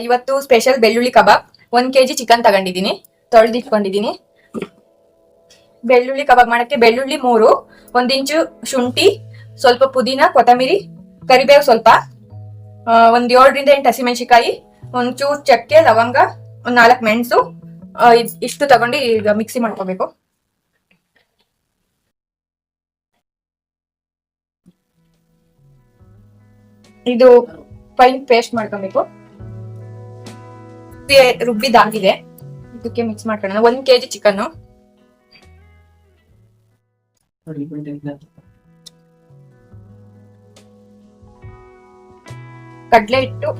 ಇವತ್ತು ಸ್ಪೆಷಲ್ ಬೆಳ್ಳುಳ್ಳಿ ಕಬಾಬ್ 1 kg chicken ತಗೊಂಡಿದ್ದೀನಿ, ತೊಳೆದಿಟ್ಕೊಂಡಿದ್ದೀನಿ. ಬೆಳ್ಳುಳ್ಳಿ ಕಬಾಬ್ ಮಾಡಕ್ಕೆ ಬೆಳ್ಳುಳ್ಳಿ 3, 1 ಇಂಚು ಶುಂಠಿ, ಸ್ವಲ್ಪ ಪುದೀನ, ಕೊತ್ತಂಬರಿ, ಕರಿಬೇವು ಸ್ವಲ್ಪ, ಒಂದ್ 7 ರಿಂದ 8 ಹಸಿಮೆಣಸಿಕಾಯಿ, ಒಂಚೂರು ಚಕ್ಕೆ, ಲವಂಗ, ಒಂದ್ 4 ಮೆಣಸು, ಇಷ್ಟು ತಗೊಂಡು ಈಗ ಮಿಕ್ಸಿ ಮಾಡ್ಕೋಬೇಕು. ಇದು ಫೈನ್ ಪೇಸ್ಟ್ ಮಾಡ್ಕೊಬೇಕು. ರುಬ್ಬಿದಾಗಿದೆ, ಇದಕ್ಕೆ ಮಿಕ್ಸ್ ಮಾಡ್ಕೊಳ್ಳೋಣ. 1 kg ಚಿಕನ್, ಕಡ್ಲೆ ಹಿಟ್ಟು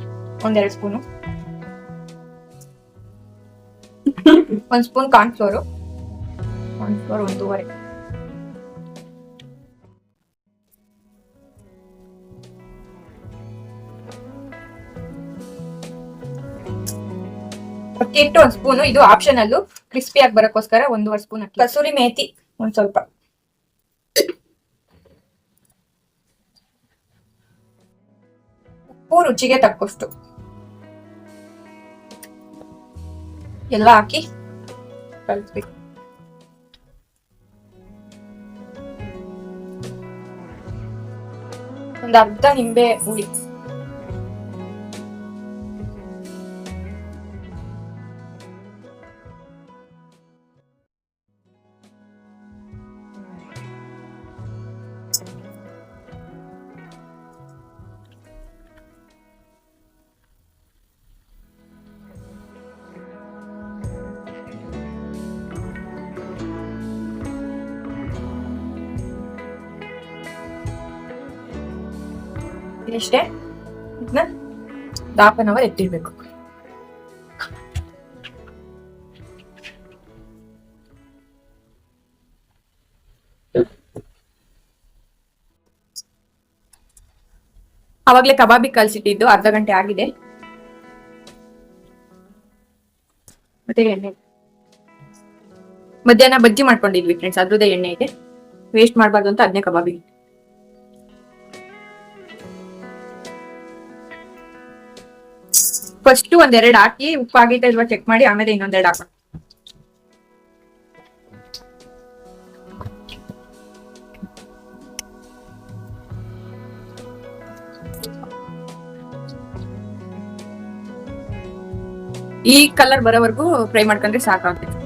1-2 ಸ್ಪೂನು, 1 ಸ್ಪೂನ್ ಕಾರ್ನ್ಫ್ಲೋರ್ 1.5, ಅಕ್ಕಿ ಹಿಟ್ಟು 1 ಸ್ಪೂನು, ಇದು ಆಪ್ಷನಲ್, ಕ್ರಿಸ್ಪಿ ಆಗಿ ಬರಕ್ಕೋಸ್ಕರ 1.5 ಸ್ಪೂನ್ ಅಕ್ಕಿ. ಕಸೂರಿ ಮೇಥಿ ಒಂದ್ ಸ್ವಲ್ಪ, ಉಪ್ಪು ರುಚಿಗೆ ತಕ್ಕಷ್ಟು ಎಲ್ಲ ಹಾಕಿ ಕಲಿಸ್ಬೇಕು. ಒಂದು ಅರ್ಧ ನಿಂಬೆ ಹುಳಿ, ಇಷ್ಟೇ. ಇದನ್ನ 1/2 ಅವರ್ ಎತ್ತಿಡ್ಬೇಕು. ಅವಾಗ್ಲೇ ಕಬಾಬಿ ಕಲ್ಸಿಟ್ಟಿದ್ದು, ಅರ್ಧ ಗಂಟೆ ಆಗಿದೆ. ಮತ್ತೆ ಎಣ್ಣೆ, ಮಧ್ಯಾಹ್ನ ಬಜ್ಜಿ ಮಾಡ್ಕೊಂಡಿದ್ವಿ ಫ್ರೆಂಡ್ಸ್, ಅದ್ರದ್ದೇ ಎಣ್ಣೆ ಇದೆ, ವೇಸ್ಟ್ ಮಾಡಬಾರ್ದು ಅಂತ ಅದನ್ನೇ ಕಬಾಬಿ. ಫಸ್ಟ್ 1-2 ಹಾಕಿ ಉಪ್ಪು ಆಗೈತೆ ಇಲ್ವಾ ಚೆಕ್ ಮಾಡಿ, ಆಮೇಲೆ ಇನ್ನೊಂದೆರಡು ಹಾಕೋಣ. ಈ ಕಲರ್ ಬರೋವರೆಗೂ ಫ್ರೈ ಮಾಡ್ಕೊಂಡ್ರೆ ಸಾಕಾಗುತ್ತೆ.